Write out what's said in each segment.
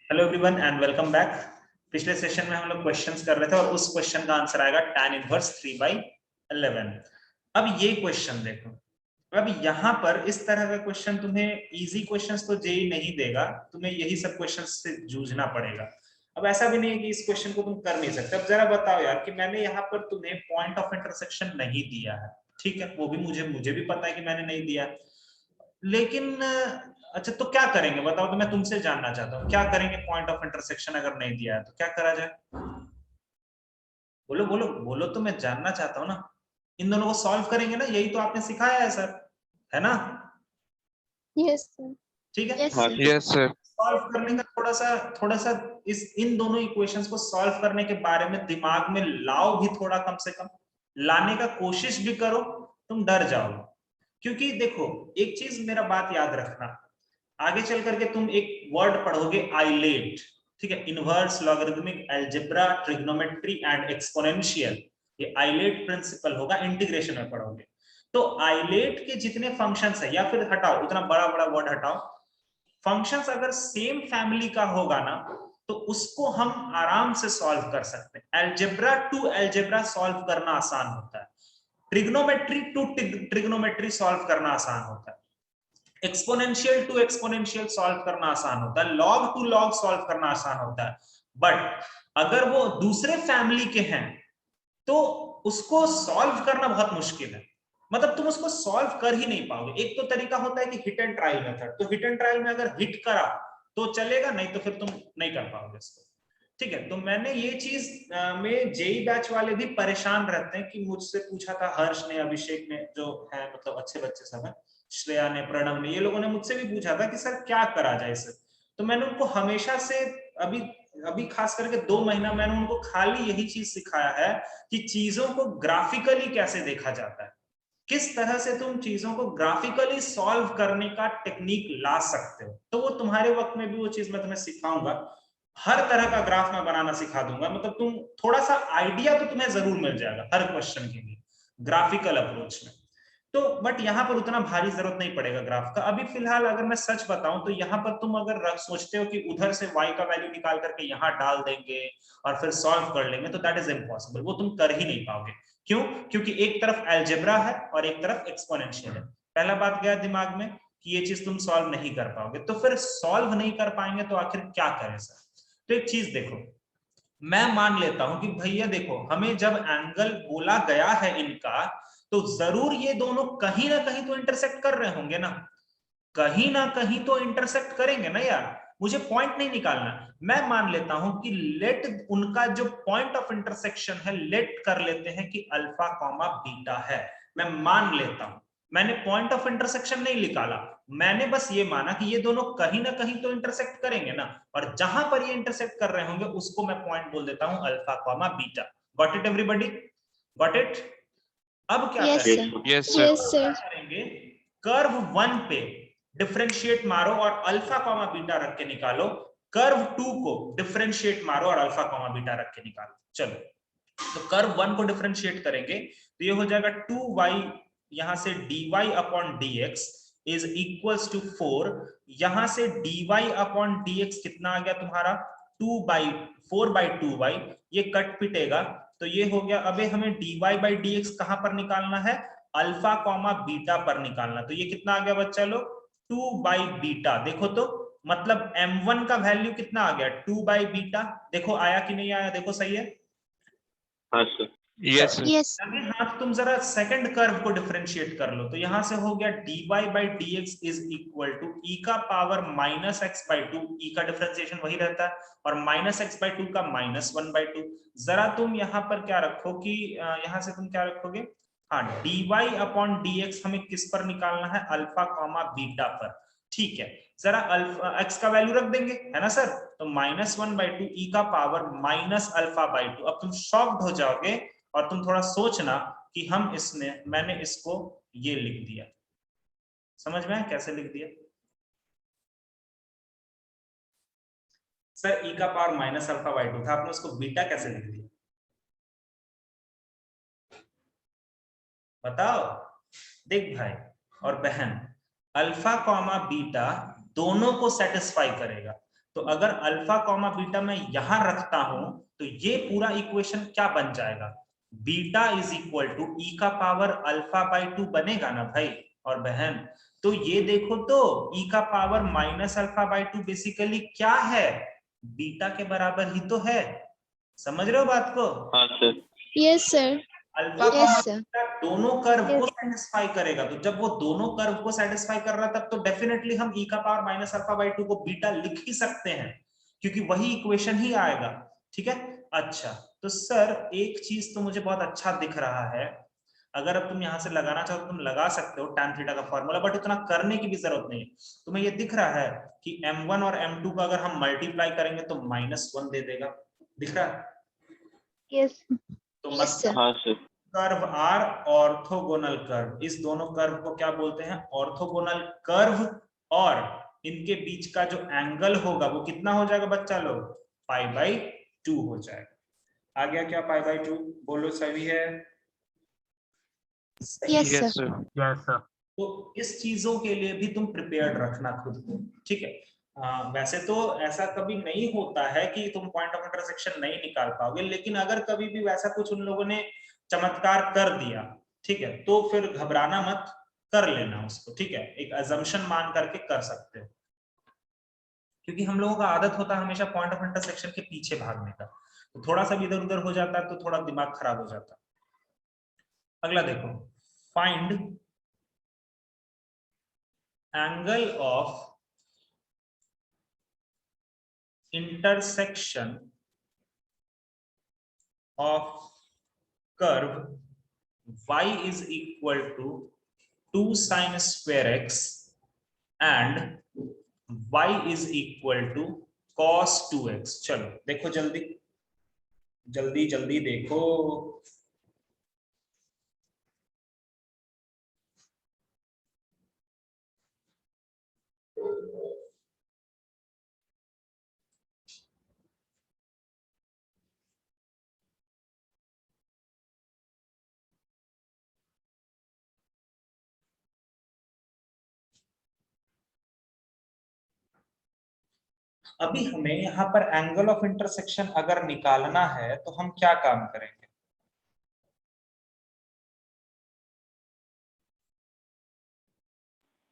Hello everyone and welcome back. पिछले session में हम लोग क्वेश्चंस कर रहे थे और उस क्वेश्चन का आंसर आएगा tan इनवर्स 3/11। अब ये क्वेश्चन देखो, अब यहाँ पर इस तरह का क्वेश्चन तुम्हें इजी क्वेश्चंस तो जेई नहीं देगा, तुम्हें यही सब क्वेश्चंस से जूझना पड़ेगा। अब ऐसा भी नहीं है कि इस क्वेश्चन को तुम कर नहीं सकते। अब जरा बताओ यार कि मैंने यहाँ पर तुम्हें पॉइंट ऑफ इंटरसेक्शन नहीं दिया है, ठीक है, वो भी मुझे भी पता है कि मैंने नहीं दिया, लेकिन अच्छा तो क्या करेंगे बताओ। तो मैं तुमसे जानना चाहता हूँ क्या करेंगे पॉइंट ऑफ इंटरसेक्शन अगर नहीं दिया है तो क्या करा जाए। बोलो बोलो बोलो, तो मैं जानना चाहता हूँ ना। इन दोनों को सॉल्व करेंगे ना, यही तो आपने सिखाया है सर, है ना। Yes sir. ठीक है, yes sir. Yes sir. Solve करने का थोड़ा सा इस इन दोनों इक्वेशंस को सॉल्व करने के बारे में दिमाग में लाओ भी, थोड़ा कम से कम लाने का कोशिश भी करो, तुम डर जाओ। क्योंकि देखो एक चीज मेरा बात याद रखना, आगे चल करके तुम एक वर्ड पढ़ोगे आइलेट, ठीक है, inverse logarithmic algebra trigonometry and exponential, ये आइलेट प्रिंसिपल होगा, इंटीग्रेशन में पढ़ोगे। तो आइलेट के जितने फंक्शंस है, या फिर हटाओ उतना बड़ा बड़ा वर्ड हटाओ, फंक्शंस अगर सेम फैमिली का होगा ना तो उसको हम आराम से सॉल्व कर सकते हैं। अलजेब्रा टू अलजेब्रा सॉल्व करना आसान होता है, ट्रिग्नोमेट्री टू ट्रिग्नोमेट्री सॉल्व करना आसान होता है, एक्सपोनेंशियल टू एक्सपोनेंशियल सॉल्व करना आसान होता है, लॉग टू लॉग सॉल्व करना आसान होता है। बट अगर वो दूसरे फैमिली के हैं तो उसको सॉल्व करना बहुत मुश्किल है, मतलब तुम उसको सॉल्व कर ही नहीं पाओगे। एक तो तरीका होता है कि हिट एंड ट्रायल मेथड, तो हिट एंड ट्रायल में अगर हिट करा तो चलेगा, नहीं तो फिर तुम नहीं कर पाओगे इसको। ठीक है, तो मैंने ये चीज में जेई बैच वाले भी परेशान रहते हैं कि मुझसे पूछा था, हर्ष ने, अभिषेक ने, जो है मतलब अच्छे बच्चे सब है, श्रेया ने, प्रणव ने, ये लोगों ने मुझसे भी पूछा था कि सर क्या करा जाए इसे। तो मैंने उनको हमेशा से अभी अभी खास करके 2 महीना मैंने उनको खाली यही चीज सिखाया है कि चीजों को ग्राफिकली कैसे देखा जाता है, किस तरह से तुम चीजों को ग्राफिकली सॉल्व करने का टेक्निक ला सकते हो। तो वो तुम्हारे वक्त में भी वो चीज मैं तुम्हें सिखाऊंगा, हर तरह का ग्राफ मैं बनाना सिखा दूंगा, मतलब तुम थोड़ा सा आइडिया तो तुम्हें जरूर मिल जाएगा हर क्वेश्चन के लिए ग्राफिकल अप्रोच में। तो बट यहाँ पर उतना भारी जरूरत नहीं पड़ेगा ग्राफ का अभी फिलहाल। अगर मैं सच बताऊं तो यहाँ पर तुम अगर सोचते हो कि उधर से y का वैल्यू निकाल करके यहाँ डाल देंगे और फिर सॉल्व कर लेंगे, तो दैट इज इम्पॉसिबल, वो तुम कर ही नहीं पाओगे। क्यों? क्योंकि एक तरफ अलजेब्रा है और एक तरफ एक्सपोनेंशियल है। पहला बात गया दिमाग में कि ये चीज तुम सॉल्व नहीं कर पाओगे, तो फिर सॉल्व नहीं कर पाएंगे तो आखिर क्या करें सर। तो एक चीज देखो, मैं मान लेता हूं कि भैया देखो हमें जब एंगल बोला गया है इनका, तो जरूर ये दोनों कहीं ना कहीं तो इंटरसेक्ट कर रहे होंगे ना, कहीं ना कहीं तो इंटरसेक्ट करेंगे ना यार। मुझे पॉइंट नहीं निकालना, मैं मान लेता हूं कि लेट उनका जो पॉइंट ऑफ इंटरसेक्शन है, लेट कर लेते हैं कि अल्फा कॉमा बीटा है। मैं मान लेता हूं, मैंने पॉइंट ऑफ इंटरसेक्शन नहीं निकाला, मैंने बस ये माना कि ये दोनों कहीं ना कहीं तो इंटरसेक्ट करेंगे ना, और जहां पर ये इंटरसेक्ट कर रहे होंगे उसको मैं पॉइंट बोल देता हूं alpha comma beta. Got it everybody? Got it? अब क्या करेंगे? Yes yes sir. Sir. Curve 1 पे डिफरेंशिएट मारो और अल्फा कॉमा बीटा रख के निकालो, कर्व 2 को डिफरेंशिएट मारो और अल्फा कॉमा बीटा रख के निकालो। चलो, तो कर्व 1 को डिफरेंशिएट करेंगे तो ये हो जाएगा 2y, यहां से dy upon dx is equals to 4, यहां से dy अपॉन dx कितना आ गया तुम्हारा 4/2y, ये कट पिटेगा तो ये हो गया। अबे हमें dy बाई dx कहां पर निकालना है? अल्फा कॉमा बीटा पर निकालना। तो ये कितना आ गया बच्चा लोग? 2/बीटा। देखो तो मतलब m1 का वैल्यू कितना आ गया? 2/बीटा। देखो आया कि नहीं आया, देखो सही है। हाँ सर। Yes sir. यस। हाँ, तुम जरा सेकंड कर्व को डिफरेंशिएट कर लो, तो यहां से हो गया dy by dx is equal to e का power minus x by two, e का डिफरेंशिएशन वही रहता है, और माइनस एक्स बाई टू का -1/2। जरा तुम यहाँ पर क्या रखो कि यहाँ से तुम क्या रखोगे, हाँ dy अपॉन dx हमें किस पर निकालना है? अल्फा कॉमा बीटा पर। ठीक है, जरा अल्फा एक्स का वैल्यू रख देंगे, है ना सर। तो -1/2 ई का power minus alpha by two. अब तुम शॉक्ड हो जाओगे और तुम थोड़ा सोचना कि हम इसमें मैंने इसको ये लिख दिया, समझ में कैसे लिख दिया सर? ई का power minus alpha by two था, आपने उसको बीटा कैसे लिख दिया बताओ। देख भाई और बहन, अल्फा कॉमा बीटा दोनों को सेटिस्फाई करेगा। तो अगर अल्फा कॉमा बीटा मैं यहां रखता हूं तो ये पूरा इक्वेशन क्या बन जाएगा, beta is equal to e का पावर अल्फा बाई 2 बनेगा ना भाई और बहन। तो ये देखो तो ई का power minus alpha by 2 basically क्या है, बीटा के बराबर ही तो है। समझ रहे हो बात को? हाँ sir. Yes, sir. Alpha Yes, sir. दोनों कर्व Yes. को सेटिस्फाई करेगा, तो जब वो दोनों कर्व को सेटिस्फाई कर रहा है तब तो डेफिनेटली हम ई का पावर माइनस अल्फा बाई 2 को बीटा लिख ही सकते हैं, क्योंकि वही इक्वेशन ही आएगा। ठीक है, अच्छा तो सर एक चीज तो मुझे बहुत अच्छा दिख रहा है, अगर अब तुम यहां से लगाना चाहो तो तुम लगा सकते हो tan थीटा का फॉर्मूला, बट इतना करने की भी जरूरत नहीं है। तुम्हें ये दिख रहा है कि m1 और m2 का अगर हम मल्टीप्लाई करेंगे तो -1 दे देगा, दिख रहा है? Yes. तो Yes, मतलब sir. हाँ sir. Curve are orthogonal curve, इस दोनों कर्व को क्या बोलते हैं, ऑर्थोगोनल कर्व, और इनके बीच का जो एंगल होगा वो कितना हो जाएगा बच्चा लोग, π/2 हो जाएगा। आ गया क्या π/2? बोलो सही है? सही Yes, है। sir. Yes sir. Yes sir. तो इस चीजों के लिए भी तुम प्रिपेयर्ड रखना खुद को, ठीक है। वैसे तो ऐसा कभी नहीं होता है कि तुम पॉइंट ऑफ इंटरसेक्शन नहीं निकाल पाओगे, लेकिन अगर कभी भी वैसा कुछ उन लोगों ने चमत्कार कर दिया, ठीक है, तो फिर घबराना मत, कर लेना उसको, ठीक है, एक अजम्पशन मान करके कर सकते हो, क्योंकि हम लोगों का आदत होता है हमेशा पॉइंट ऑफ इंटरसेक्शन के पीछे भागने का, तो थोड़ा सा भी इधर उधर हो जाता है तो थोड़ा दिमाग खराब हो जाता है। अगला देखो, find angle of intersection of curve y is equal to 2 sin square x and y is equal to cos 2x। चलो देखो जल्दी जल्दी जल्दी देखो। अभी हमें यहाँ पर एंगल ऑफ इंटरसेक्शन अगर निकालना है तो हम क्या काम करेंगे,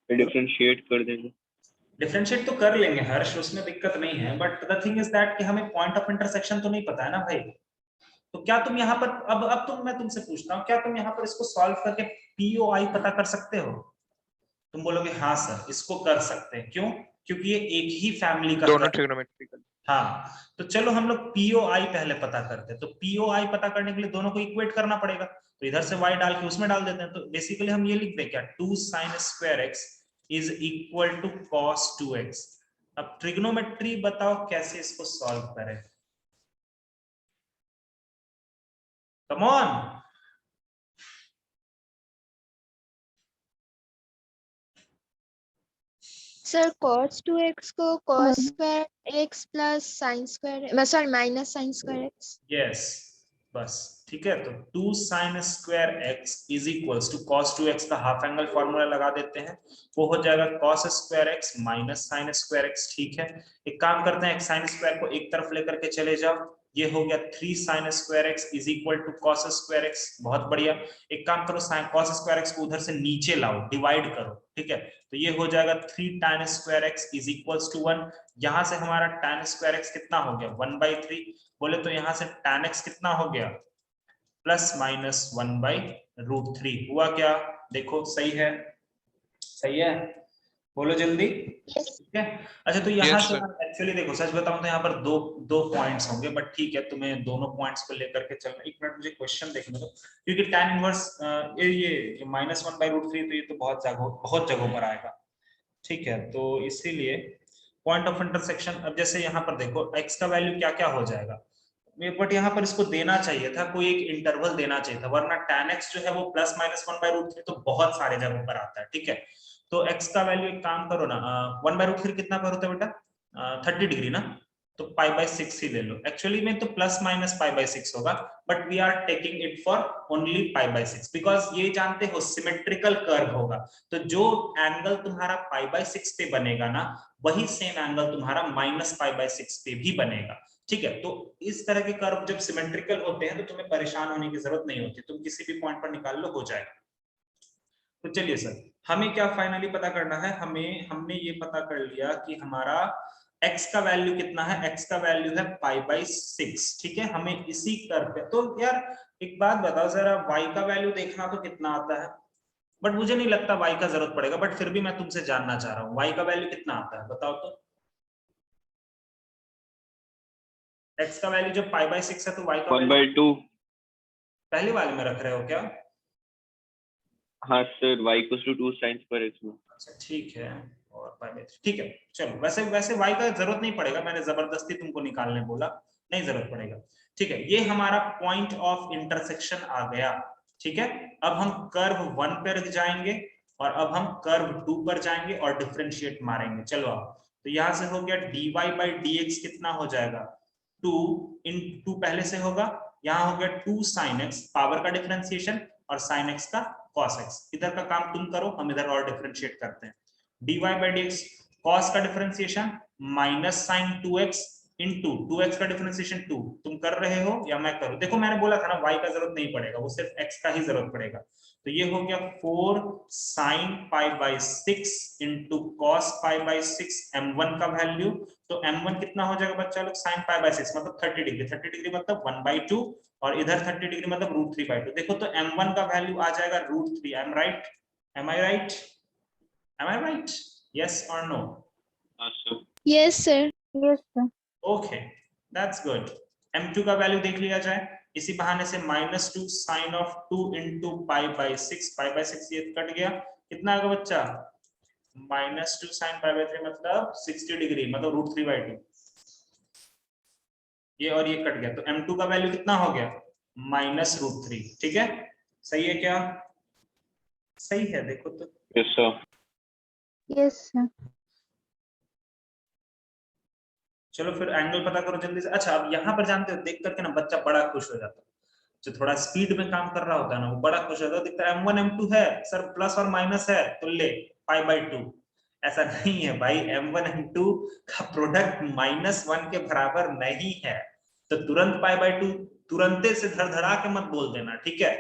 डिफरेंशिएट कर देंगे। डिफरेंशिएट तो कर लेंगे हर्ष, उसमें दिक्कत नहीं है, but the thing is that कि हमें पॉइंट ऑफ इंटरसेक्शन तो नहीं पता है ना भाई। तो क्या तुम यहाँ पर अब मैं तुमसे पूछता हूँ, क्या तुम यहाँ पर इसको सॉल्व करके पीओआई पता कर सकते हो? तुम बोलोगे हाँ सर इसको कर सकते हैं, क्यों? क्योंकि ये एक ही फैमिली का दोनों कर्व। ट्रिग्नोमेट्रिकल। हाँ, तो चलो हम लोग पीओआई पहले पता करते हैं। तो पीओआई पता करने के लिए दोनों को इक्वेट करना पड़ेगा, तो इधर से y डाल के उसमें डाल देते हैं। तो बेसिकली हम ये लिख दें क्या, 2 sin square x is equal to cos 2x। अब ट्रिग्नोमेट्री बताओ कैसे इसको सॉल्व करें, come on. Sir, cos 2x को cos square x plus sin square, sorry, minus sin square x. Yes बस ठीक है। तो 2 sin square x is equals to cos 2x का हाफ एंगल फॉर्मूला लगा देते हैं, वो हो जाएगा cos square x minus sin square x। ठीक है, एक काम करते हैं, एक sin square को एक तरफ लेकर के चले जाओ, ये हो गया 3 sin square x is equal to cos square x। बहुत बढ़िया, एक काम करो cos square x को उधर से नीचे लाओ, डिवाइड करो, ठीक है, तो ये हो जाएगा 3 tan square x is equals to 1। यहां से हमारा tan square x कितना हो गया, 1/3। बोले तो यहाँ से tan x कितना हो गया, प्लस माइनस 1/√3 हुआ क्या, देखो सही है, सही है, बोलो जल्दी। ठीक है, अच्छा तो यहाँ Yes, से sir. एक्चुअली देखो सच बताऊं तो यहाँ पर दो पॉइंट्स होंगे, बट ठीक है तुम्हें दोनों पॉइंट्स को लेकर के चलना। एक मिनट मुझे क्वेश्चन देखने दो, क्योंकि tan इनवर्स ये -1/√3 तो ये तो बहुत जगहों पर आएगा, ठीक है, तो इसीलिए पॉइंट ऑफ इंटरसेक्शन। अब जैसे यहाँ पर देखो x का वैल्यू क्या क्या हो जाएगा, बट यहाँ पर इसको देना चाहिए था, कोई एक इंटरवल देना चाहिए था, वरना tan x जो है वो +-1/√3 तो बहुत सारे जगहों पर आता है, ठीक है। तो x का वैल्यू एक काम करो ना, 1/√3 कितना पर होता है बेटा, 30 डिग्री ना, तो π/6 ही ले लो। एक्चुअली में तो प्लस माइनस π/6 होगा, but we are taking it for only π/6 because ये जानते हो सिमेट्रिकल कर्व होगा, तो जो एंगल तुम्हारा π/6 पे बनेगा ना, वही सेम एंगल तुम्हारा -π/6 पे भी बनेगा। ठीक है, तो इस तरह के कर्व जब सिमेट्रिकल होते हैं तो तुम्हें परेशान होने की जरूरत नहीं होती, तुम किसी भी पॉइंट पर निकाल लो, हो जाएगा। तो चलिए सर, हमें क्या फाइनली पता करना है, हमने ये पता कर लिया कि हमारा x का वैल्यू कितना है, x का वैल्यू है π/6। ठीक है, हमें इसी कर्व पे, तो यार एक बात बताओ जरा, y का वैल्यू देखना तो कितना आता है, बट मुझे नहीं लगता y का जरूरत पड़ेगा, बट फिर भी मैं तुमसे जानना चाह रहा हूँ y का वैल्यू कितना आता है, बताओ तो। x का वैल्यू जब π/6 है तो y का 1/2। पहले वाले में रख रहे हो क्या? हाँ सर, y = 2 sin²x में। अच्छा ठीक है, और π/3 ठीक है। चलो, वैसे y का जरूरत नहीं पड़ेगा, मैंने जबरदस्ती तुमको निकालने बोला, नहीं जरूरत पड़ेगा। ठीक है, ये हमारा पॉइंट ऑफ इंटरसेक्शन आ गया। ठीक है, अब हम कर्व 1 पर जाएंगे और अब हम कर्व 2 पर जाएंगे और डिफरेंशिएट मारेंगे। चलो अब तो यहां से हो गया dy/dx कितना हो जाएगा, 2 इन 2 पहले से होगा, यहाँ हो गया 2 sin x, पावर का डिफरेंशिएशन, और sin x का cos x। इधर का काम तुम करो, हम इधर और डिफरेंशिएट करते हैं। dy/dx cos का differentiation minus sin 2x into 2x का डिफरेंशिएशन 2। तुम कर रहे हो या मैं करूं? देखो मैंने बोला था ना y का जरूरत नहीं पड़ेगा, वो सिर्फ x का ही जरूरत पड़ेगा। तो ये हो गया 4 sin π/6 इंटू cos π/6 m1 का वैल्यू। तो m1 कितना हो जाएगा बच्चा लोग, sin π/6 मतलब 30 डिग्री, 30 डिग्री मतलब 1/2, और इधर 30 डिग्री मतलब √3/2। देखो तो m1 का वैल्यू आ जाएगा √3। am right? am I right? am I right? yes or no? हाँ sir. Yes, sir. Okay, that's good. m2 का वैल्यू देख लिया जाए, इसी बहाने से -2 sin of 2 इंटू π/6, π/6 ये कट गया, कितना आएगा बच्चा, -2 sin π/3 मतलब 60 डिग्री मतलब √3/2। ये और ये कट गया, तो m2 का वैल्यू कितना हो गया, -√3। ठीक है, सही है क्या? सही है, देखो तो। Yes sir. Yes, sir. चलो फिर एंगल पता करो जल्दी से। अच्छा, अब यहाँ पर जानते हो, देख करके ना बच्चा बड़ा खुश हो जाता है, जो थोड़ा स्पीड में काम कर रहा होता है ना, वो बड़ा खुश हो जाता है, दिखता है m1 m2 है सर, प्लस और माइनस है तो ले π/2। ऐसा नहीं है भाई, m1 m2 का प्रोडक्ट -1 के बराबर नहीं है, तो तुरंत π/2 तुरंते से धड़धड़ा के मत बोल देना, ठीक है।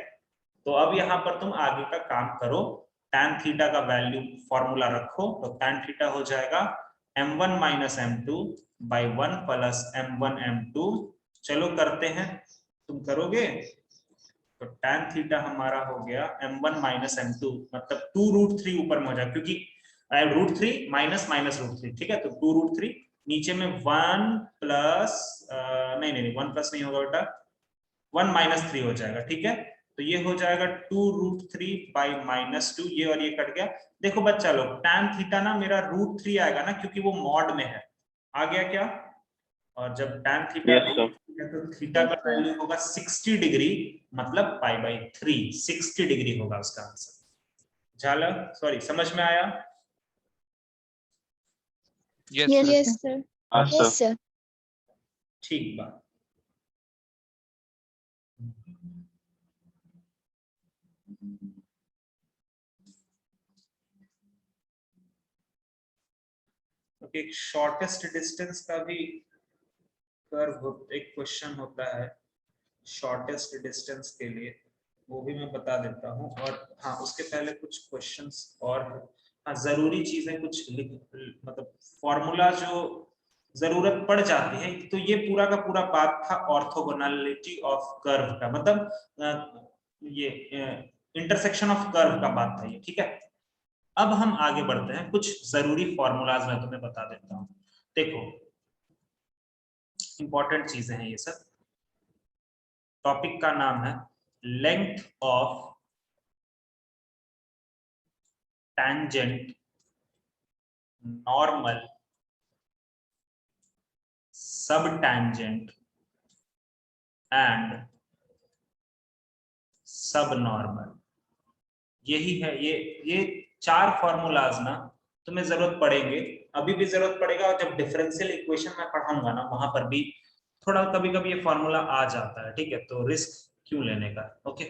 तो अब यहाँ पर तुम आगे का काम करो, tan थीटा का वैल्यू फॉर्मूला रखो, तो tan थीटा हो जाएगा m1 - m2 by 1 plus m1 m2। चलो करते हैं, तुम करोगे? तो tan थीटा हमारा हो गया m1 - m2 मतलब 2√3 ऊपर में हो जाएगा, क्योंकि √3 माइनस √3। ठीक है, तो 2√3 नीचे में 1 प्लस नहीं 1 प्लस नहीं होगा बेटा, 1 - 3 हो जाएगा। ठीक है, तो ये हो जाएगा 2√3 by -2, ये और ये कट गया। देखो बच्चा लोग, tan थीटा ना मेरा √3 आएगा ना, क्योंकि वो मॉड में है, आ गया क्या? और जब tan थीटा है तो थीटा का वैल्यू होगा 60 डिग्री मतलब π/3, 60 डिग्री होगा उसका आंसर। झाला, सॉरी, समझ में आया? Yes, sir. हाँ Yes, सर। sir. ठीक बात। एक शॉर्टेस्ट डिस्टेंस का भी कर्व एक क्वेश्चन होता है, शॉर्टेस्ट डिस्टेंस के लिए, वो भी मैं बता देता हूँ। और हाँ, उसके पहले कुछ क्वेश्चंस और, हाँ जरूरी चीजें कुछ मतलब फॉर्मूला जो जरूरत पड़ जाती है, तो ये पूरा का पूरा बात था ऑर्थोगोनैलिटी ऑफ कर्व का, मतलब ये इंटरसेक्शन ऑफ कर्व का बात था ये। ठीक है, अब हम आगे बढ़ते हैं, कुछ जरूरी फॉर्मूलाज मैं तुम्हें बता देता हूँ। देखो, इंपॉर्टेंट चीजें हैं ये सब। टॉपिक का नाम है length of tangent normal subtangent and subnormal. यही है, ये 4 फॉर्मूलाज ना तुम्हें जरूरत पड़ेंगे अभी भी जरूरत पड़ेगा, और जब डिफरेंशियल इक्वेशन में पढ़ाऊंगा ना वहां पर भी थोड़ा कभी कभी ये फॉर्मूला आ जाता है, ठीक है, तो रिस्क क्यों लेने का। ओके,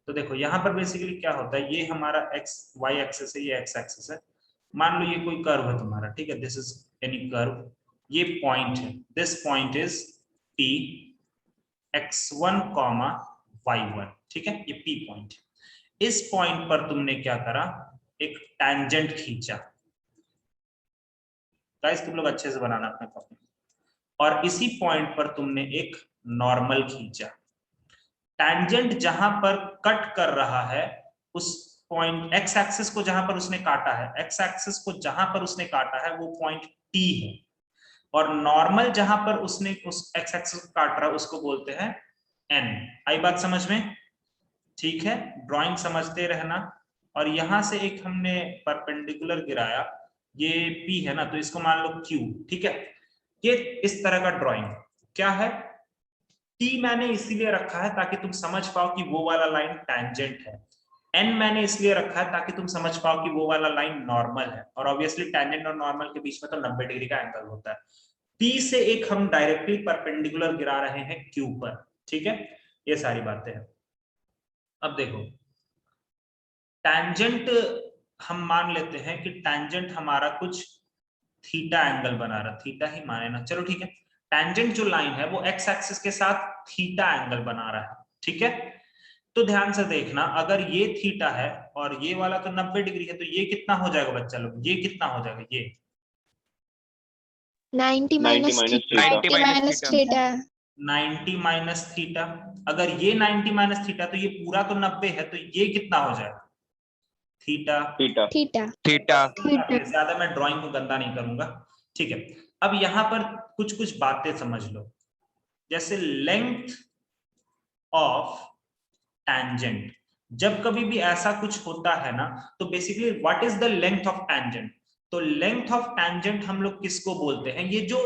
तो देखो यहाँ पर बेसिकली क्या होता है, ये हमारा एक्स वाई एक्सिस है, ये एक्स एक्सिस है, मान लो ये कोई कर्व है तुम्हारा, ठीक है, दिस इज एनी कर्व, ये पॉइंट है, this point is P x1 comma y1, ठीक है, ये p पॉइंट। इस पॉइंट पर तुमने क्या करा, एक टैंजेंट खींचा। गाइस तुम लोग अच्छे से बनाना अपने कॉपी, और इसी पॉइंट पर तुमने एक नॉर्मल खींचा। टैंजेंट जहां पर कट कर रहा है उस पॉइंट एक्स एक्सिस को, जहां पर उसने काटा है, एक्स एक्सिस को जहां पर उसने काटा है वो पॉइंट t है, और नॉर्मल जहां पर उसने उस एक्स एक्सिस को काट रहा है उसको बोलते हैं n। आई बात समझ में? ठीक है, ड्राइंग समझते रहना। और यहां से एक हमने परपेंडिकुलर गिराया, ये P है ना, तो इसको मान लो Q, ठीक है। ये इस तरह का ड्राइंग क्या है, T मैंने इसीलिए रखा है ताकि तुम समझ पाओ कि वो वाला लाइन टैंजेंट है, N मैंने इसलिए रखा है ताकि तुम समझ पाओ कि वो वाला लाइन नॉर्मल है, और ऑब्वियसली टैंजेंट और नॉर्मल के बीच में तो 90 डिग्री का एंगल होता है। P से एक हम डायरेक्टली परपेंडिकुलर गिरा रहे हैं Q पर, ठीक है, ये सारी बातें हैं। अब देखो टैंजेंट, हम मान लेते हैं कि टैंजेंट हमारा कुछ थीटा एंगल बना रहा, थीटा ही माने ना, चलो ठीक है, टैंजेंट जो लाइन है वो एक्स एक्सिस के साथ थीटा एंगल बना रहा है, ठीक है। तो ध्यान से देखना, अगर ये थीटा है और ये वाला तो 90 डिग्री है, तो ये कितना हो जाएगा बच्चा लोग, ये कितना हो जाएगा, ये 90 माइनस थीटा। 90 minus theta. अगर ये 90 माइनस थीटा तो ये पूरा तो 90 है, तो ये कितना हो जाएगा, थीटा। ज्यादा मैं ड्राइंग को गंदा नहीं करूंगा, ठीक है। अब यहां पर कुछ कुछ बातें समझ लो, जैसे लेंथ ऑफ टैंजेंट, जब कभी भी ऐसा कुछ होता है ना, तो basically what is the length of tangent, तो लेंथ ऑफ टैंजेंट हम लोग किसको बोलते हैं, ये जो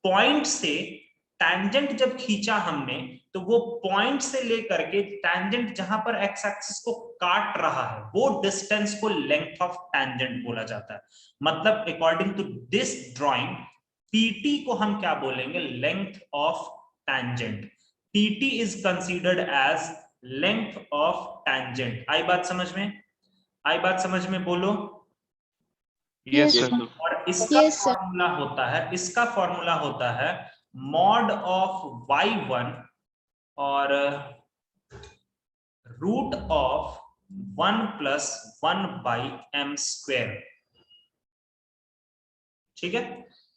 पॉइंट से टैंजेंट जब खींचा हमने, तो वो पॉइंट से लेकर के टैंजेंट जहां पर एक्स एक्सिस को काट रहा है वो डिस्टेंस को लेंथ ऑफ टैंजेंट बोला जाता है। मतलब according to this drawing PT को हम क्या बोलेंगे, length of tangent. PT is considered as length of tangent. आई बात समझ में? आई बात समझ में, बोलो यस सर। और इसका फॉर्मूला होता है, इसका फॉर्मूला होता है मॉड ऑफ y1 और root of 1 plus 1 by m square, ठीक है।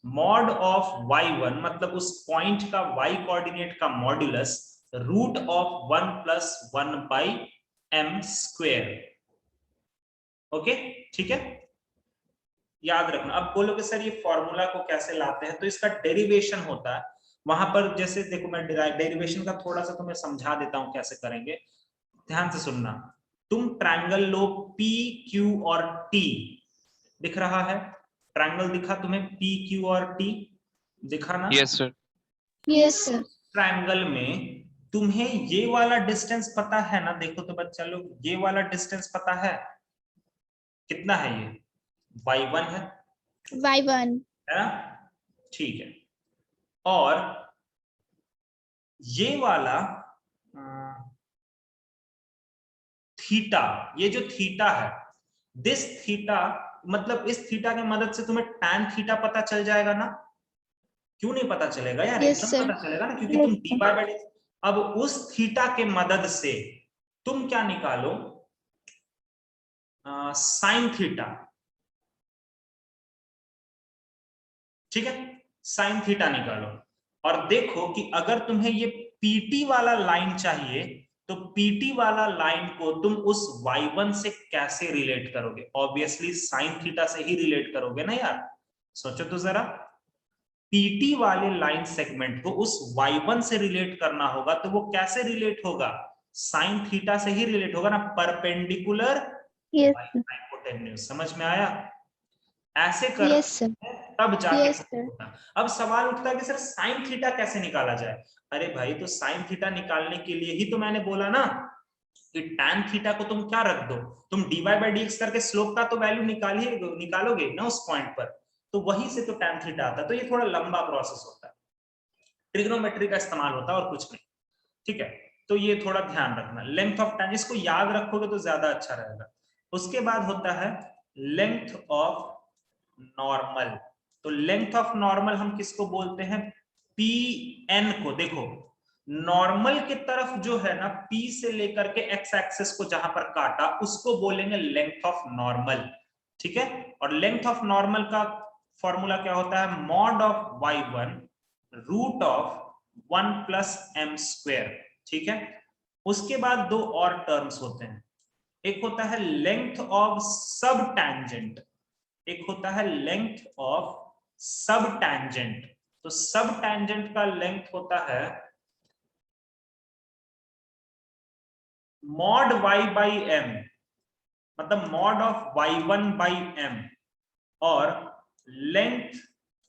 मॉड ऑफ y1 मतलब उस पॉइंट का y कोऑर्डिनेट का modulus root of 1 plus 1 by m square, okay, ठीक है, याद रखना। अब बोलोगे सर ये फॉर्मूला को कैसे लाते हैं, तो इसका डेरिवेशन होता है वहां पर, जैसे देखो मैं डेरिवेशन का थोड़ा सा तुम्हें समझा देता हूं कैसे करेंगे, ध्यान से सुनना। तुम ट्रायंगल लो पी क्यू और टी, दिख रहा है ट्रायंगल, दिखा तुम्हें पी क्यू और टी, दिखा ना? Yes sir. Yes sir. Triangle में तुम्हें ये वाला डिस्टेंस पता है ना, देखो तो बच्चा लोग, ये वाला डिस्टेंस पता है कितना है, ये y1 है, y1 है ना, ठीक है। और ये वाला थीटा, ये जो थीटा है, दिस थीटा, मतलब इस थीटा की मदद से तुम्हें टैन थीटा पता चल जाएगा ना, क्यों नहीं पता चलेगा यार, एकदम पता चलेगा ना, क्योंकि तुम डी बाई बाई, अब उस थीटा के मदद से तुम क्या निकालो, साइन थीटा, ठीक है, साइन थीटा निकालो। और देखो कि अगर तुम्हें ये पीटी वाला लाइन चाहिए, तो पीटी वाला लाइन को तुम उस y1 से कैसे रिलेट करोगे, ऑब्वियसली साइन थीटा से ही रिलेट करोगे ना यार, सोचो तो जरा। पीटी वाले लाइन सेगमेंट को उस y1 से रिलेट करना होगा, तो वो कैसे रिलेट होगा, साइन थीटा से ही रिलेट होगा ना, परपेंडिकुलर हाइपोटेन्यूज। समझ में आया? ऐसे कर तब जाके अब सवाल उठता है कि सर साइन थीटा कैसे निकाला जाए। अरे भाई, तो साइन थीटा निकालने के लिए ही तो मैंने बोला ना कि टैन थीटा को तुम क्या रख दो, तुम dy बाई dx करके स्लोप का तो वैल्यू निकालोगे ना उस पॉइंट पर, तो वहीं से तो tan थीटा आता है। तो ये थोड़ा लंबा प्रोसेस होता है, ट्रिग्नोमेट्री का इस्तेमाल होता है और कुछ नहीं, ठीक है। तो ये थोड़ा ध्यान रखना, लेंथ ऑफ tan, इसको याद रखोगे तो ज्यादा अच्छा रहेगा। उसके बाद होता है लेंथ ऑफ नॉर्मल। तो लेंथ ऑफ नॉर्मल हम किसको बोलते हैं, पी एन को। देखो नॉर्मल की तरफ जो है ना, P से लेकर के x एक्सिस को जहां पर काटा, उसको बोलेंगे लेंथ ऑफ नॉर्मल, ठीक है। और लेंथ ऑफ नॉर्मल का फॉर्मूला क्या होता है, mod of y1 root of 1 plus m square, ठीक है। उसके बाद दो और टर्म्स होते हैं, एक होता है लेंथ ऑफ सब टैंजेंट, एक होता है लेंथ ऑफ सब टैंजेंट। तो सब टैंजेंट का लेंथ होता है मॉड y बाई एम, मतलब mod of y1 by m, और लेंथ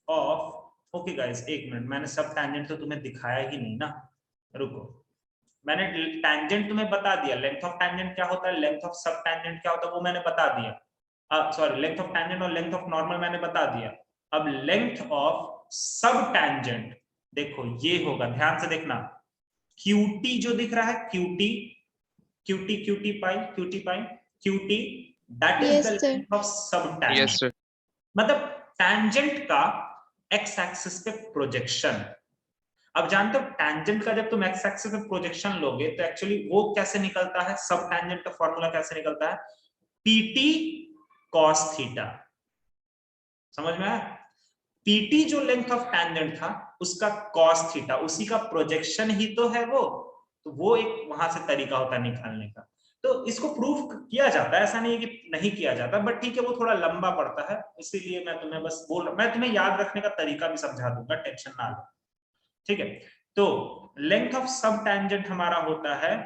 ऑफ, ओके गाइस एक मिनट, मैंने सब टैंजेंट तो तुम्हें दिखाया ही नहीं ना, रुको, मैंने टैंजेंट तुम्हें बता दिया, लेंथ ऑफ टैंजेंट क्या होता है, लेंथ ऑफ सब टैंजेंट क्या होता है वो मैंने बता दिया, सॉरी लेंथ ऑफ टैंजेंट और लेंथ ऑफ नॉर्मल मैंने बता दिया। अब लेंथ ऑफ सब टैंजेंट देखो ये होगा, ध्यान से देखना, QT जो दिख रहा है, QT QT QT pi QT pi QT, that is the Yes, sir. Length of सब टैंजेंट। Yes, sir. मतलब टैंजेंट का एक्स एक्सिस पे प्रोजेक्शन। अब जानते हो टैंजेंट का जब तुम एक्स एक्सिस पे प्रोजेक्शन लोगे तो एक्चुअली वो कैसे निकलता है, सब टैंजेंट का फॉर्मूला कैसे निकलता है, PT cos थीटा, समझ में आया। PT जो लेंथ ऑफ टैंजेंट था उसका cos थीटा, उसी का प्रोजेक्शन ही तो है वो, तो वो एक वहां से तरीका होता है निकालने का। तो इसको प्रूफ किया जाता है, ऐसा नहीं है कि नहीं किया जाता, बट ठीक है वो थोड़ा लंबा पड़ता है, इसीलिए मैं तुम्हें बस बोल रहा हूं, मैं तुम्हें याद रखने का तरीका भी समझा दूंगा, टेंशन ना लो, ठीक है। तो लेंथ ऑफ सब टैंजेंट हमारा होता है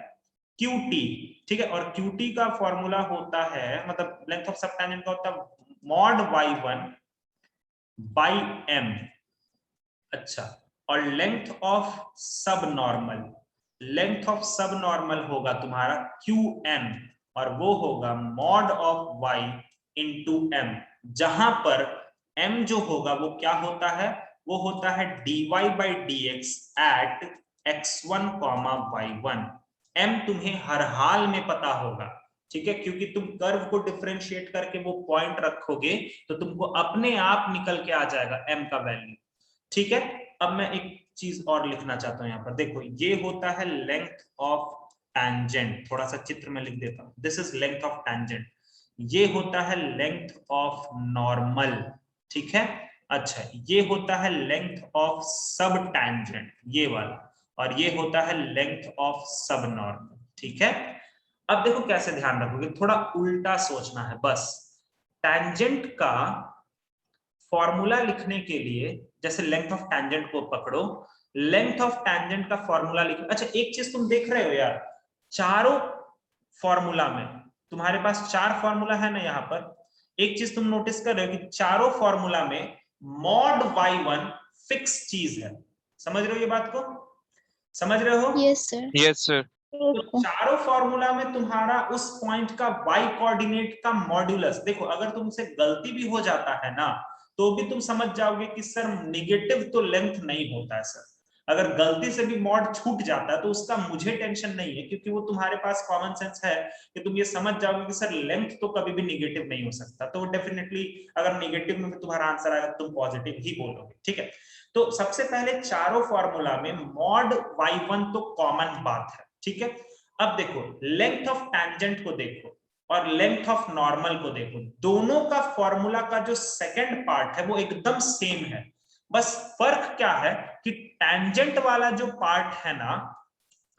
QT, ठीक है, और QT का फॉर्मूला होता है, मतलब लेंथ ऑफ सब टैंजेंट का होता है मॉड y1 बाई m, अच्छा, और लेंथ ऑफ सब नॉर्मल, लेंथ ऑफ सब नॉर्मल होगा तुम्हारा QN, और वो होगा mod of y into m, जहां पर m जो होगा वो क्या होता है, वो होता है dy by dx at x1 y1। m तुम्हें हर हाल में पता होगा, ठीक है, क्योंकि तुम कर्व को डिफरेंशिएट करके वो पॉइंट रखोगे तो तुमको अपने आप निकल के आ जाएगा m का वैल्यू, ठीक है। अब मैं एक चीज और लिखना चाहता हूं यहां पर, देखो ये होता है लेंथ ऑफ टैंजेंट, थोड़ा सा चित्र में लिख देता हूं, this is length of tangent, ये होता है लेंथ ऑफ नॉर्मल, ठीक है। अच्छा ये होता है लेंथ ऑफ सब टैंजेंट, ये वाला, और ये होता है लेंथ ऑफ सब नॉर्मल, ठीक है। अब देखो कैसे ध्यान रखोगे, थोड़ा उल्टा सोचना है बस। टैंजेंट का फॉर्मूला लिखने के लिए, जैसे लेंथ ऑफ टैंजेंट को पकड़ो, लेंथ ऑफ टैंजेंट का फॉर्मूला लिखो। अच्छा एक चीज तुम देख रहे हो यार, चारों फॉर्मूला में तुम्हारे पास चार फॉर्मूला है ना, यहाँ पर एक चीज तुम नोटिस कर रहे हो कि चारों फॉर्मूला में मॉड y1 फिक्स चीज है, समझ रहे हो ये बात को, समझ रहे हो। Yes, sir. Yes, sir. तो चारों फॉर्मूला में तुम्हारा उस पॉइंट का y कोऑर्डिनेट का मॉड्यूलस, देखो अगर तुमसे गलती भी हो जाता है ना तो भी तुम समझ जाओगे कि सर निगेटिव तो लेंथ नहीं होता है सर, अगर गलती से भी मॉड छूट जाता है तो उसका मुझे टेंशन नहीं है, क्योंकि वो तुम्हारे पास कॉमन सेंस है कि तुम ये समझ जाओगे कि सर लेंथ तो कभी भी निगेटिव नहीं हो सकता, तो डेफिनेटली अगर निगेटिव में तुम्हारा आंसर आएगा तुम पॉजिटिव ही बोलोगे, ठीक है। तो सबसे पहले चारों फॉर्मूला में मॉड y1 तो कॉमन बात है, ठीक है। अब देखो लेंथ ऑफ टैंजेंट को देखो और लेंथ ऑफ नॉर्मल को देखो, दोनों का फॉर्मूला का जो सेकंड पार्ट है वो एकदम सेम है, बस फर्क क्या है कि टैंजेंट वाला जो पार्ट है ना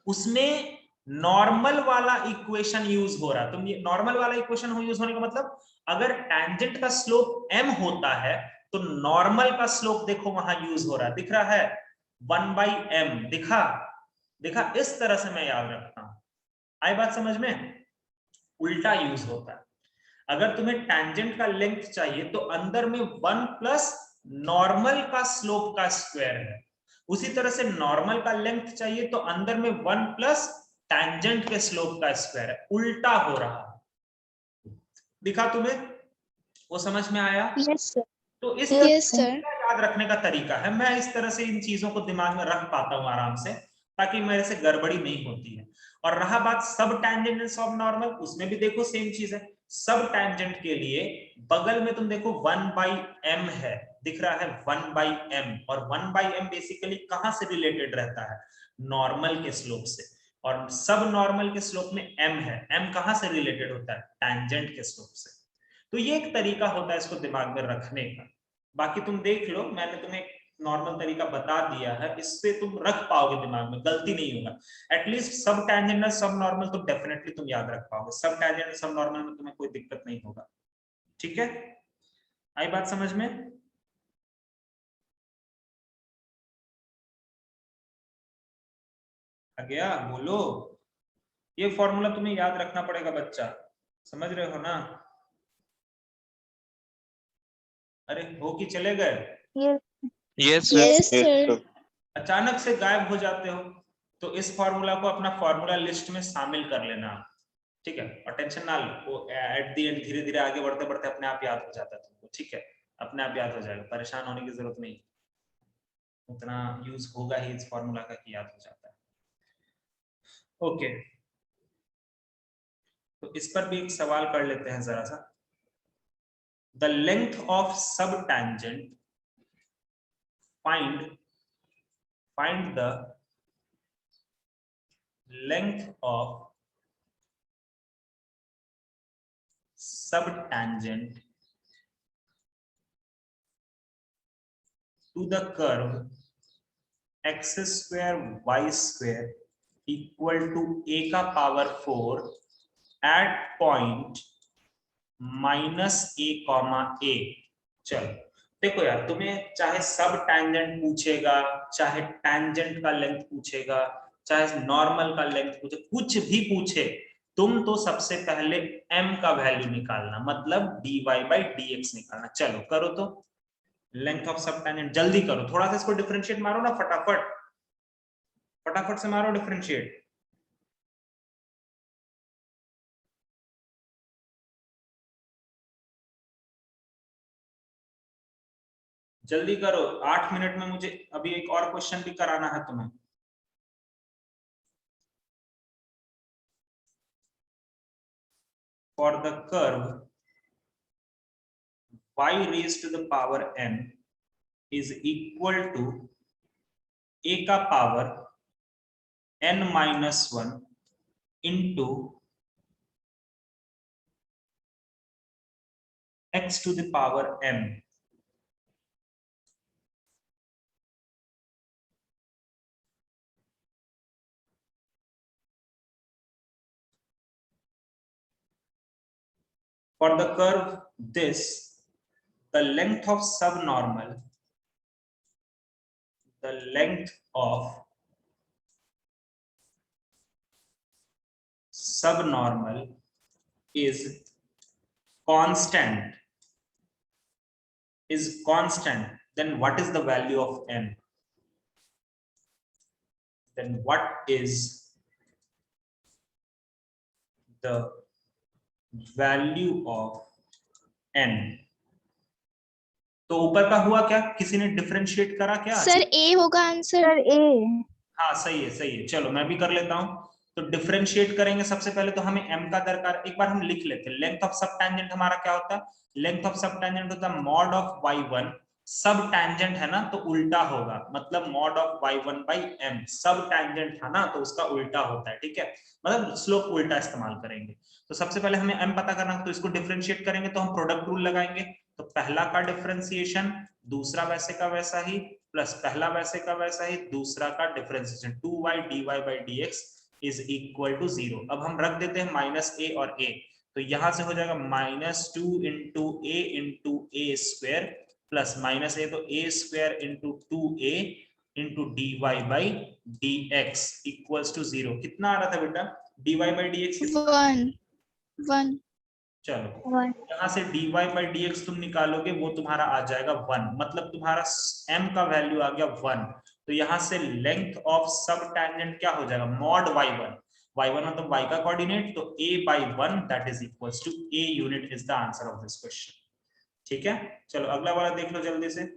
उसमें नॉर्मल वाला इक्वेशन यूज हो रहा है। तुम ये नॉर्मल वाला इक्वेशन यूज होने का मतलब, अगर टैंजेंट का स्लोप m होता है तो नॉर्मल का स्लोप देखो वहां यूज हो रहा है, दिख रहा है 1/m, दिखा दिखा, इस तरह से मैं याद रखता हूं, आई बात समझ में, उल्टा यूज होता है। अगर तुम्हें टैंजेंट का लेंथ चाहिए तो अंदर में 1 प्लस नॉर्मल का स्लोप का स्क्वायर है, उसी तरह से नॉर्मल का लेंथ चाहिए तो अंदर में 1 प्लस टैंजेंट के स्लोप का स्क्वायर है, उल्टा हो रहा है, दिखा तुम्हें, वो समझ में आया। Yes, sir. तो इस Yes, sir. याद रखने का तरीका है, मैं इस तरह से इन चीजों को दिमाग में रख पाता हूँ आराम से, ताकि मेरे से गड़बड़ी नहीं होती है। और रहा बात सब टैंजेंट एंड सब नॉर्मल, उसमें भी देखो सेम चीज है। सब टैंजेंट के लिए बगल में तुम देखो 1/m है, दिख रहा है 1/m, और 1/m बेसिकली कहां से रिलेटेड रहता है, नॉर्मल के स्लोप से, और सब नॉर्मल के स्लोप में m है, m कहां से रिलेटेड होता है, टैंजेंट के स्लोप से। तो ये एक तरीका होता है इसको दिमाग में रखने का। बाकी तुम देख लो, मैंने तुम्हें एक नॉर्मल तरीका बता दिया है, इससे तुम रख पाओगे दिमाग में, गलती नहीं होगा। एटलीस्ट सब टैंजेंट सब नॉर्मल तो डेफिनेटली तुम याद रख पाओगे, सब टैंजेंट सब नॉर्मल में तुम्हें कोई दिक्कत नहीं होगा। ठीक है, आई बात समझ में? आ गया? बोलो। ये फॉर्मूला तुम्हें याद रखना पड़ेगा बच्चा, समझ रहे हो ना? अरे हो कि चले गए? Yes, sir. Yes, Yes, sir. sir. अचानक से गायब हो जाते हो, तो इस फॉर्मूला को अपना फॉर्मूला लिस्ट में शामिल कर लेना, ठीक है? और टेंशन ना लो, वो एट दी एंड धीरे धीरे आगे बढ़ते बढ़ते अपने आप याद हो जाता है तुमको, ठीक है? अपने आप याद हो जाएगा, परेशान होने की जरूरत नहीं, उतना यूज होगा ही इस फॉर्मूला का कि याद हो जाता है। ओके, तो इस पर भी एक सवाल कर लेते हैं जरा सा। द लेंथ ऑफ सब tangent, find the length of subtangent to the curve x square y square equal to a का पावर 4 at point -a, चलो देखो यार, तुम्हें चाहे सब टैंजेंट पूछेगा, चाहे टैंजेंट का लेंथ पूछेगा, चाहे नॉर्मल का लेंथ पूछे, कुछ भी पूछे, तुम तो सबसे पहले m का वैल्यू निकालना, मतलब dy/dx निकालना। चलो करो तो, लेंथ ऑफ सब टैंजेंट जल्दी करो, थोड़ा सा इसको डिफरेंशिएट मारो ना, फटाफट फटाफट से मारो डिफरेंशिएट। जल्दी करो, 8 मिनट में मुझे अभी एक और क्वेश्चन भी कराना है तुम्हें। For the curve y raised to the power n is equal to a का power n-1 into x to the power m, for the curve this, the length of subnormal, the length of subnormal is constant, then what is the value of n? Then what is the value of n? तो ऊपर का हुआ क्या, किसी ने differentiate करा क्या? Sir ए होगा आंसर। सर ए। हाँ सही है, सही है, चलो मैं भी कर लेता हूं। तो डिफरेंशिएट करेंगे सबसे पहले, तो हमें m का दरकार, एक बार हम लिख लेते हैं। लेंथ ऑफ सब टैंजेंट हमारा क्या होता है, लेंथ ऑफ सब टैंजेंट होता है मॉड ऑफ y1, सब टैंजेंट है ना तो उल्टा होगा, मतलब मॉड ऑफ y1/m, सब टैंजेंट था ना तो उसका उल्टा होता है, ठीक है? मतलब स्लोप उल्टा इस्तेमाल करेंगे। तो सबसे पहले हमें m पता करना, तो इसको डिफरेंशिएट करेंगे तो हम प्रोडक्ट रूल लगाएंगे, तो पहला का डिफरेंशिएशन, दूसरा वैसे का वैसा ही, प्लस पहला वैसे का वैसा ही, दूसरा का differentiation, 2y dy/dx is equal to 0। अब हम रख देते हैं -a और a, तो यहां से हो जाएगा -2 into a into a square plus -a, तो a square into 2a into dy/dx equals to 0। कितना आ रहा था बेटा dy/dx? 1 चलो यहाँ से dy/dx तुम निकालोगे, वो तुम्हारा आ जाएगा 1, मतलब तुम्हारा m का वैल्यू आ गया 1। तो यहाँ से लेंथ ऑफ सब टैंजेंट क्या हो जाएगा, मॉड y1, y1 मतलब y का कोऑर्डिनेट, तो a/1 that is equals to a unit is the answer of this question. ठीक है, चलो अगला वाला देख लो जल्दी से।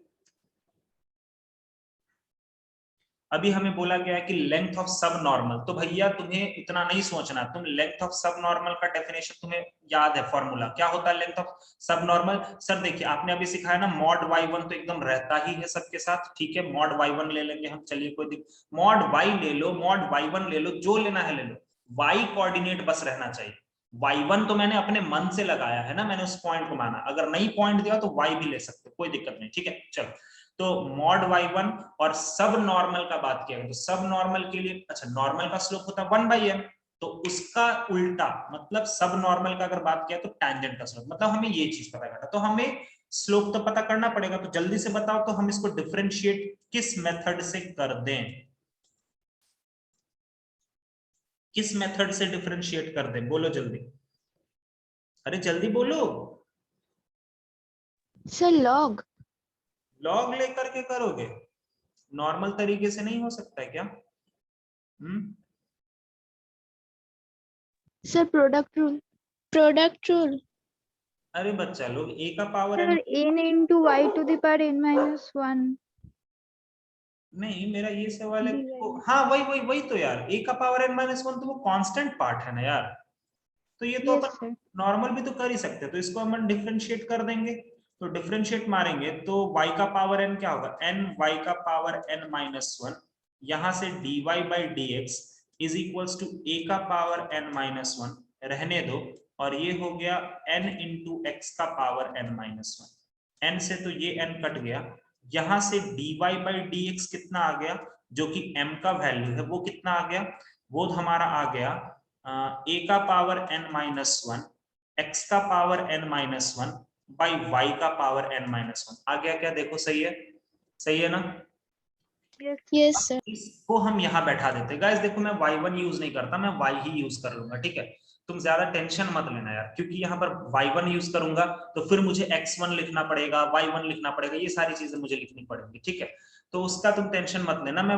अभी हमें बोला गया है कि लेंथ ऑफ सब नॉर्मल, तो भैया तुम्हें इतना नहीं सोचना, तुम लेंथ ऑफ सब नॉर्मल का डेफिनेशन तुम्हें याद है, फॉर्मूला क्या होता है लेंथ ऑफ सब नॉर्मल? सर देखिए आपने अभी सिखाया ना, मॉड y1 तो एकदम रहता ही है सबके साथ, ठीक है, मॉड y1 ले लेंगे हम, चलिए कोई दिक्कत, मॉड y ले लो, मॉड y1 ले लो, जो लेना है ले लो, y कोऑर्डिनेट बस रहना चाहिए। y1 तो मैंने अपने मन से लगाया है ना, मैंने उस पॉइंट को माना, अगर नहीं पॉइंट दिया तो y भी ले सकते, कोई दिक्कत नहीं, ठीक है। चलो तो मॉड y1 और सब नॉर्मल का बात किया तो सब नॉर्मल के लिए, अच्छा नॉर्मल का स्लोप होता है 1/m, तो उसका उल्टा मतलब सब नॉर्मल का अगर बात किया तो टैंजेंट का स्लोप, मतलब हमें ये चीज पता करना, तो हमें स्लोप तो पता करना पड़ेगा, तो जल्दी से बताओ तो हम इसको डिफरेंशिएट किस मेथड से कर दें, किस मेथड से डिफरेंशिएट कर दें, बोलो जल्दी, अरे जल्दी बोलो। Sir log. लॉग लेकर के करोगे, नॉर्मल तरीके से नहीं हो सकता है क्या? Sir product rule. Product rule. अरे बच्चा लोग a का power sir n into y to the power n minus 1 नहीं, मेरा ये सवाल है dy कि हाँ वही वही वही तो यार, a का पावर n-1 तो वो कांस्टेंट पार्ट है ना यार, तो ये तो yes अपन sir नॉर्मल भी तो कर ही सकते हैं, तो इसको हम डिफरेंशिएट कर देंगे, तो डिफरेंशिएट मारेंगे तो y का पावर n क्या होगा, n y का पावर n-1, यहां से dy by dx is equals to a का पावर n-1 रहने दो, और ये हो गया n इंटू x का पावर n-1, n से तो ये n कट गया, यहां से dy by dx कितना आ गया, जो कि m का वैल्यू है वो कितना आ गया, वो हमारा आ गया a का पावर n-1 x का पावर n-1 बाई y का पावर n-1 आ गया क्या, देखो सही है, सही है ना? Yes sir. इसको हम यहाँ बैठा देते गाइस, देखो मैं y1 यूज नहीं करता, मैं y ही यूज कर लूंगा, ठीक है, तुम ज्यादा टेंशन मत लेना यार, क्योंकि यहाँ पर y1 यूज करूंगा तो फिर मुझे x1 लिखना पड़ेगा, y1 लिखना पड़ेगा, ये सारी चीजें मुझे लिखनी पड़ेंगी, ठीक है, तो उसका तुम टेंशन मत लेना, मैं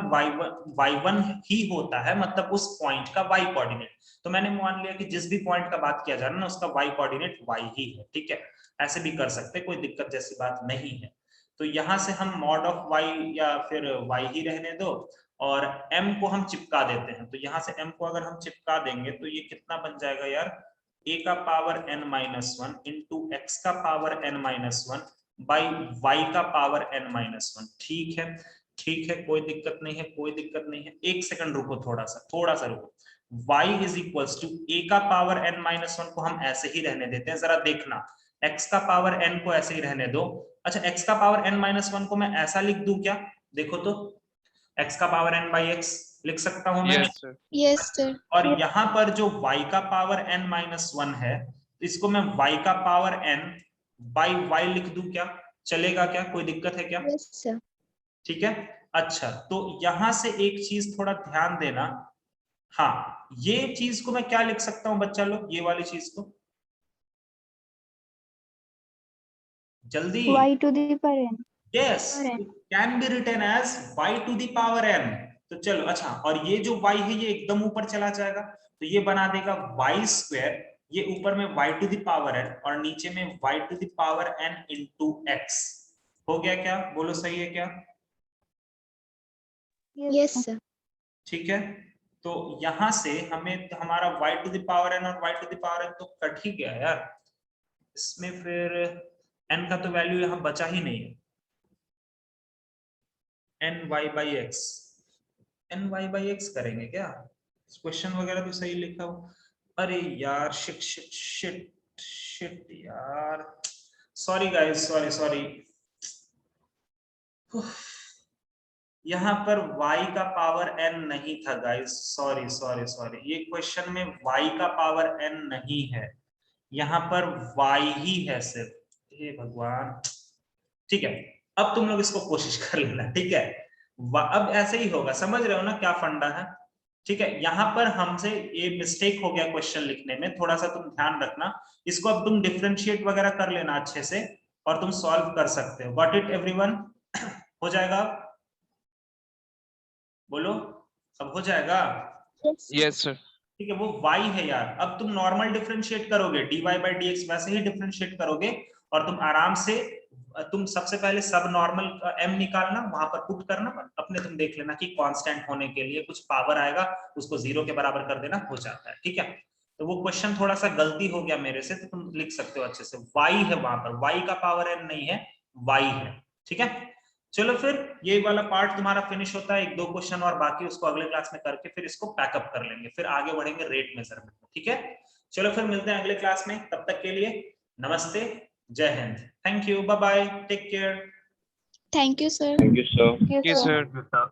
y1 ही होता है, मतलब उस पॉइंट का y कोऑर्डिनेट, तो मैंने मान लिया कि जिस भी पॉइंट का बात किया जा रहा है ना उसका y कोऑर्डिनेट y ही है, ठीक है, ऐसे भी कर सकते, कोई दिक्कत जैसी बात नहीं है। तो यहां से हम मॉड ऑफ y या फिर y ही रहने दो, और m को हम चिपका देते हैं, तो यहां से m को अगर हम चिपका देंगे तो ये कितना बन जाएगा यार, a का पावर n-1 इंटू x का पावर n-1 बाई y का पावर n-1, ठीक है, ठीक है, कोई दिक्कत नहीं है, कोई दिक्कत नहीं है, एक सेकंड रुको, थोड़ा सा रुको, y is equals to a का पावर n-1 को हम ऐसे ही रहने देते हैं, जरा देखना, x का पावर n को ऐसे ही रहने दो, अच्छा x का पावर n-1 को मैं ऐसा लिख दूं क्या, देखो तो x का पावर n बाई x लिख सकता हूं मैं, Yes, sir. Yes sir. और यहां पर जो y का पावर n-1 है इसको मैं y का पावर n बाई y लिख दूं क्या, चलेगा क्या, कोई दिक्कत है क्या? Yes sir. ठीक है, अच्छा तो यहां से एक चीज थोड़ा ध्यान देना, हाँ ये चीज को मैं क्या लिख सकता हूं बच्चा लोग, ये वाली चीज को जल्दी, y to the power n yes it can be written as y to the power n, तो चलो अच्छा, और ये जो y है ये एकदम ऊपर चला जाएगा, तो ये बना देगा y स्क्वायर, ये ऊपर में y to the power n और नीचे में y to the power n into x, हो गया क्या, बोलो सही है क्या? Yes sir. ठीक है, तो यहां से हमें हमारा y to the power n और y to the power n तो कट ही गया यार, इसमें फिर n का तो वैल्यू यहां बचा ही नहीं है, ny by x, ny by x करेंगे क्या, क्वेश्चन वगैरह तो सही लिखा हो, अरे यार शिट शिट शिट शिट यार, सॉरी गाइस, सॉरी सॉरी, यहाँ पर y का पावर n नहीं था गाइस, सॉरी सॉरी सॉरी, ये क्वेश्चन में y का पावर n नहीं है, यहाँ पर y ही है सिर्फ, हे भगवान, ठीक है, अब तुम लोग इसको कोशिश कर लेना, ठीक है, अब ऐसे ही होगा, समझ रहे हो ना क्या फंडा है, ठीक है, यहाँ पर हमसे ये मिस्टेक हो गया क्वेश्चन लिखने में, थोड़ा सा तुम ध्यान रखना, इसको अब तुम डिफरेंशिएट वगैरह कर लेना अच्छे से और तुम सॉल्व कर सकते हो, गॉट इट एवरीवन? हो जाएगा, बोलो, अब हो जाएगा, Yes, sir. ठीक है, वो y है यार, अब तुम नॉर्मल डिफरेंशिएट करोगे dy by dx वैसे ही डिफरेंशिएट करोगे, और तुम आराम से तुम सबसे पहले सब नॉर्मल m निकालना, वहां पर पुट करना, अपने तुम देख लेना कि कांस्टेंट होने के लिए कुछ पावर आएगा उसको 0 के बराबर कर देना, हो जाता है। ठीक है, तो वो क्वेश्चन थोड़ा सा गलती हो गया मेरे से, तो तुम लिख सकते हो अच्छे से, y है वहां पर, y का पावर n नहीं है, y है। ठीक है, चलो फिर ये वाला पार्ट तुम्हारा फिनिश होता है, 1-2 क्वेश्चन और बाकी, उसको अगले क्लास में करके फिर इसको पैकअप कर लेंगे, फिर आगे बढ़ेंगे रेट मेजरमेंट में। ठीक है, चलो फिर मिलते हैं अगले क्लास में, तब तक के लिए नमस्ते, जय Hind, thank you, bye bye, take care. Thank you, sir. Thank you, sir. Yes, Yes, sir. sir.